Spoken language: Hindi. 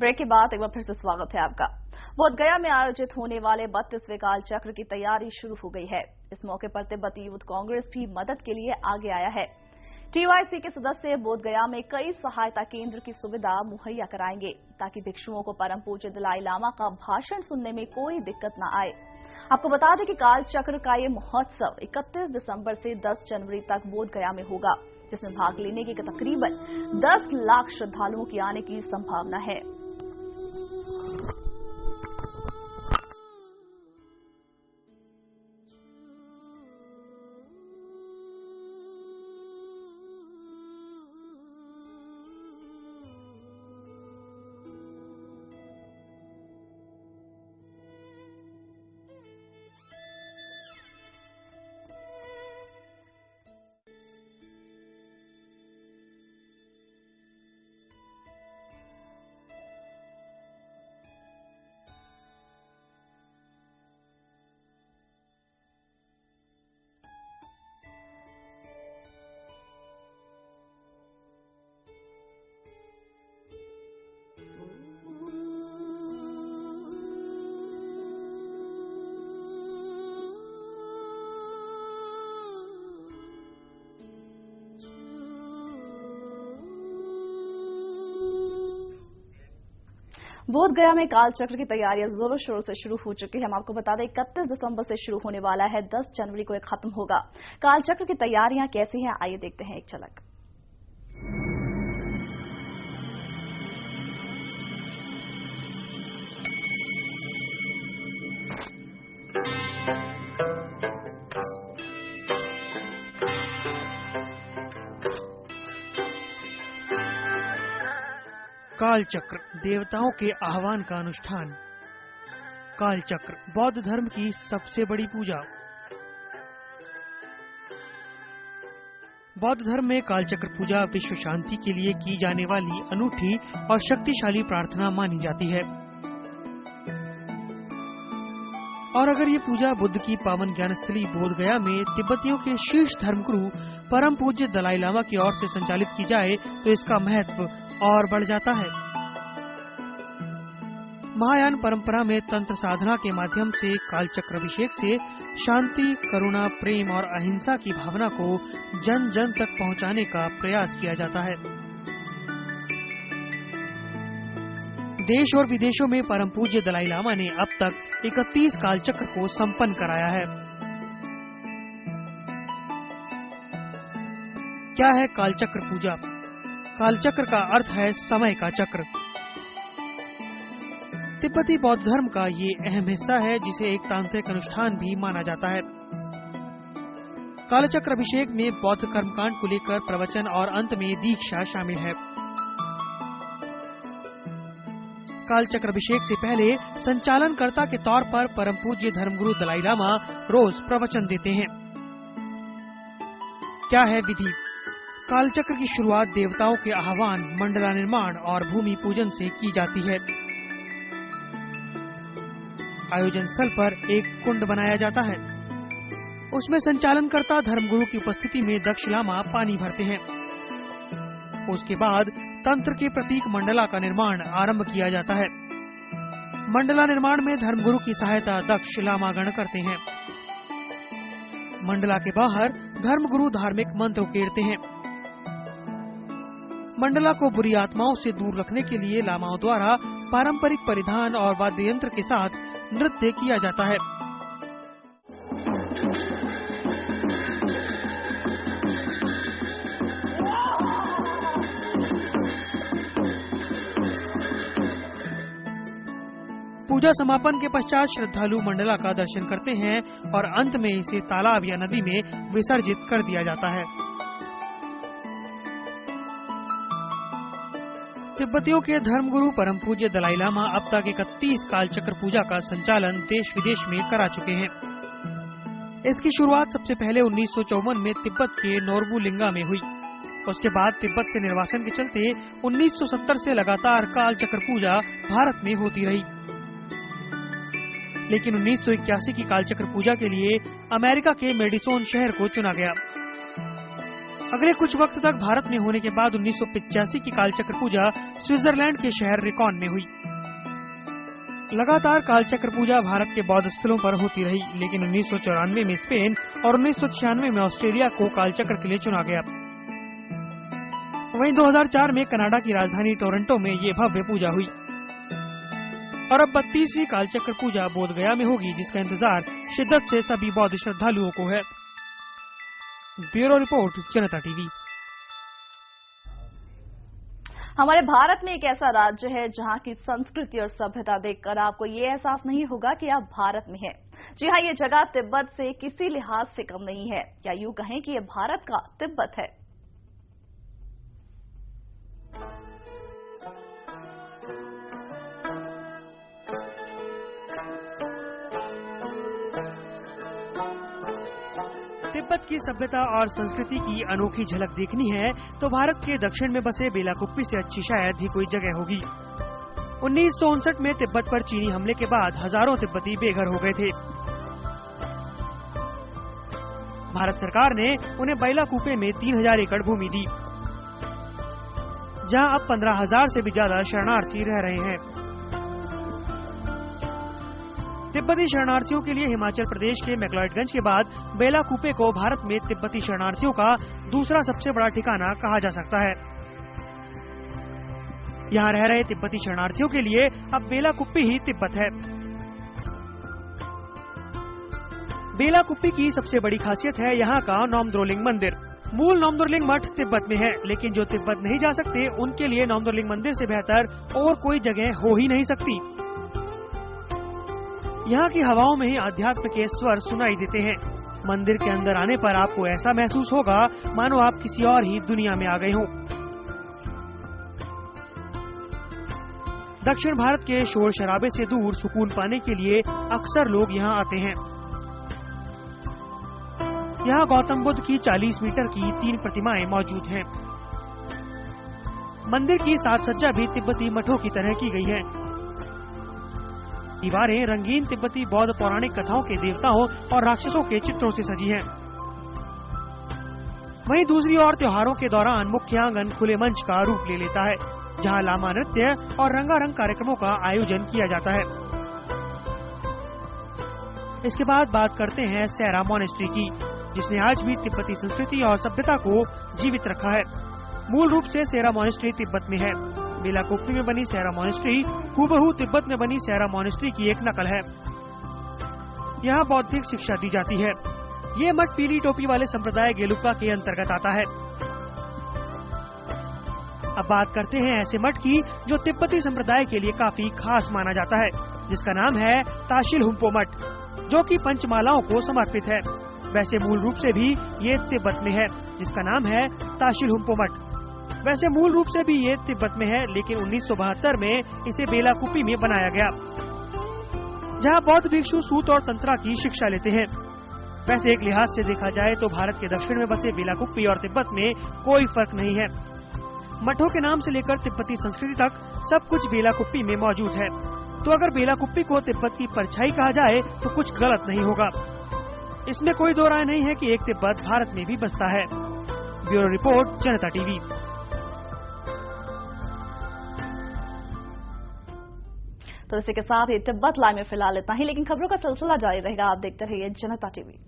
ब्रेक के बाद एक बार फिर से स्वागत है आपका। बोधगया में आयोजित होने वाले 32वें काल चक्र की तैयारी शुरू हो गई है। इस मौके पर तिब्बती यूथ कांग्रेस भी मदद के लिए आगे आया है। टीवाईसी के सदस्य बोधगया में कई सहायता केंद्र की सुविधा मुहैया कराएंगे ताकि भिक्षुओं को परम पूज्य दलाई लामा का भाषण सुनने में कोई दिक्कत न आए। आपको बता दें कि काल चक्र का ये महोत्सव 31 दिसंबर से 10 जनवरी तक बोधगया में होगा, जिसमें भाग लेने के तकरीबन 10 लाख श्रद्धालुओं की आने की संभावना है। बोधगया में काल चक्र की तैयारियां जोरों शोरों से शुरू हो चुकी है। हम आपको बता दें 31 दिसंबर से शुरू होने वाला है, 10 जनवरी को ये खत्म होगा। काल चक्र की तैयारियां कैसी हैं, आइए देखते हैं एक झलक। काल चक्र देवताओं के आह्वान का अनुष्ठान। काल चक्र बौद्ध धर्म की सबसे बड़ी पूजा। बौद्ध धर्म में काल चक्र पूजा विश्व शांति के लिए की जाने वाली अनूठी और शक्तिशाली प्रार्थना मानी जाती है। और अगर ये पूजा बुद्ध की पावन ज्ञानस्थली बोधगया में तिब्बतियों के शीर्ष धर्मगुरु परम पूज्य दलाई लामा की ओर से संचालित की जाए तो इसका महत्व और बढ़ जाता है। महायान परंपरा में तंत्र साधना के माध्यम से काल चक्र अभिषेक से शांति, करुणा, प्रेम और अहिंसा की भावना को जन जन तक पहुंचाने का प्रयास किया जाता है। देश और विदेशों में परम पूज्य दलाई लामा ने अब तक 31 काल चक्र को संपन्न कराया है। क्या है काल चक्र पूजा? काल चक्र का अर्थ है समय का चक्र। तिब्बती बौद्ध धर्म का ये अहम हिस्सा है जिसे एक तांत्रिक अनुष्ठान भी माना जाता है। काल चक्र अभिषेक में बौद्ध कर्मकांड को लेकर प्रवचन और अंत में दीक्षा शामिल है। काल चक्र अभिषेक से पहले संचालनकर्ता के तौर पर परम पूज्य धर्मगुरु दलाई लामा रोज प्रवचन देते हैं। क्या है विधि? काल चक्र की शुरुआत देवताओं के आह्वान, मंडला निर्माण और भूमि पूजन से की जाती है। आयोजन स्थल पर एक कुंड बनाया जाता है। उसमें संचालनकर्ता धर्मगुरु की उपस्थिति में दक्ष लामा पानी भरते हैं। उसके बाद तंत्र के प्रतीक मंडला का निर्माण आरंभ किया जाता है। मंडला निर्माण में धर्मगुरु की सहायता दक्ष लामागण करते हैं। मंडला के बाहर धर्मगुरु धार्मिक मंत्र उकेरते हैं। मंडला को बुरी आत्माओं से दूर रखने के लिए लामाओं द्वारा पारंपरिक परिधान और वाद्य यंत्र के साथ नृत्य किया जाता है। पूजा समापन के पश्चात श्रद्धालु मंडला का दर्शन करते हैं और अंत में इसे तालाब या नदी में विसर्जित कर दिया जाता है। तिब्बतियों के धर्मगुरु परम पूज्य दलाई लामा अब तक 31 काल चक्र पूजा का संचालन देश विदेश में करा चुके हैं। इसकी शुरुआत सबसे पहले 1954 में तिब्बत के नोरबुलिंगा में हुई। उसके बाद तिब्बत से निर्वासन के चलते 1970 से लगातार काल चक्र पूजा भारत में होती रही। लेकिन 1981 की काल चक्र पूजा के लिए अमेरिका के मेडिसोन शहर को चुना गया। अगले कुछ वक्त तक भारत में होने के बाद 1985 की कालचक्र पूजा स्विट्जरलैंड के शहर रिकॉन में हुई। लगातार कालचक्र पूजा भारत के बौद्ध स्थलों पर होती रही, लेकिन 1994 में स्पेन और 1996 में ऑस्ट्रेलिया को कालचक्र के लिए चुना गया। वहीं 2004 में कनाडा की राजधानी टोरंटो में ये भव्य पूजा हुई और अब 32वीं कालचक्र पूजा बोध गया में होगी, जिसका इंतजार शिद्दत से सभी बौद्ध श्रद्धालुओं को है। ब्यूरो रिपोर्ट, जनता टीवी। हमारे भारत में एक ऐसा राज्य है जहां की संस्कृति और सभ्यता देखकर आपको ये एहसास नहीं होगा कि आप भारत में हैं। जी हां, ये जगह तिब्बत से किसी लिहाज से कम नहीं है, या यूं कहें कि ये भारत का तिब्बत है। तिब्बत की सभ्यता और संस्कृति की अनोखी झलक देखनी है तो भारत के दक्षिण में बसे बेलाकुप्पी से अच्छी शायद ही कोई जगह होगी। 1959 में तिब्बत पर चीनी हमले के बाद हजारों तिब्बती बेघर हो गए थे। भारत सरकार ने उन्हें बेलाकुप्पे में 3000 एकड़ भूमि दी, जहां अब 15,000 से भी ज्यादा शरणार्थी रह रहे हैं। तिब्बती शरणार्थियों के लिए हिमाचल प्रदेश के मैक्लोडगंज के बाद बेलाकुप्पे को भारत में तिब्बती शरणार्थियों का दूसरा सबसे बड़ा ठिकाना कहा जा सकता है। यहाँ रह रहे तिब्बती शरणार्थियों के लिए अब बेलाकुप्पी ही तिब्बत है। बेलाकुप्पी की सबसे बड़ी खासियत है यहाँ का नोमद्रोलिंग मंदिर। मूल नोमद्रोलिंग मठ तिब्बत में है, लेकिन जो तिब्बत नहीं जा सकते उनके लिए नोमद्रोलिंग मंदिर से बेहतर और कोई जगह हो ही नहीं सकती। यहाँ की हवाओं में ही आध्यात्म के स्वर सुनाई देते हैं। मंदिर के अंदर आने पर आपको ऐसा महसूस होगा मानो आप किसी और ही दुनिया में आ गए हों। दक्षिण भारत के शोर शराबे से दूर सुकून पाने के लिए अक्सर लोग यहाँ आते हैं। यहाँ गौतम बुद्ध की 40 मीटर की 3 प्रतिमाएं मौजूद हैं। मंदिर की साज सज्जा भी तिब्बती मठों की तरह की गई है। दीवारें रंगीन तिब्बती बौद्ध पौराणिक कथाओं के देवताओं और राक्षसों के चित्रों से सजी हैं। वहीं दूसरी ओर त्योहारों के दौरान मुख्य आंगन खुले मंच का रूप ले लेता है, जहां लामा नृत्य और रंगारंग कार्यक्रमों का आयोजन किया जाता है। इसके बाद बात करते हैं सैरा मॉनेस्ट्री की, जिसने आज भी तिब्बती संस्कृति और सभ्यता को जीवित रखा है। मूल रूप से सैरा मॉनेस्ट्री तिब्बत में है। बेलाकुप्पी में बनी सैरा मॉनेस्ट्री हूबहू तिब्बत में बनी सैरा मॉनेस्ट्री की एक नकल है। यहाँ बौद्धिक शिक्षा दी जाती है। ये मठ पीली टोपी वाले संप्रदाय गेलुपा के अंतर्गत आता है। अब बात करते हैं ऐसे मठ की जो तिब्बती संप्रदाय के लिए काफी खास माना जाता है, जिसका नाम है ताशिल हुम्पो मठ, जो कि पंचमालाओं को समर्पित है। वैसे मूल रूप से भी ये तिब्बत में है, जिसका नाम है ताशिल हुम्पो मठ। वैसे मूल रूप से भी ये तिब्बत में है, लेकिन 1972 में इसे बेलाकुप्पी में बनाया गया, जहां बौद्ध भिक्षु सूत और तंत्रा की शिक्षा लेते हैं। वैसे एक लिहाज से देखा जाए तो भारत के दक्षिण में बसे बेलाकुप्पी और तिब्बत में कोई फर्क नहीं है। मठों के नाम से लेकर तिब्बती संस्कृति तक सब कुछ बेलाकुप्पी में मौजूद है। तो अगर बेलाकुप्पी को तिब्बत की परछाई कहा जाए तो कुछ गलत नहीं होगा। इसमें कोई दो राय नहीं है कि एक तिब्बत भारत में भी बसता है। ब्यूरो रिपोर्ट, जनता टीवी। तो इसी के साथ ही तिब्बत लाइव में फिलहाल इतना ही, लेकिन खबरों का सिलसिला जारी रहेगा। आप देखते रहिए जनता टीवी।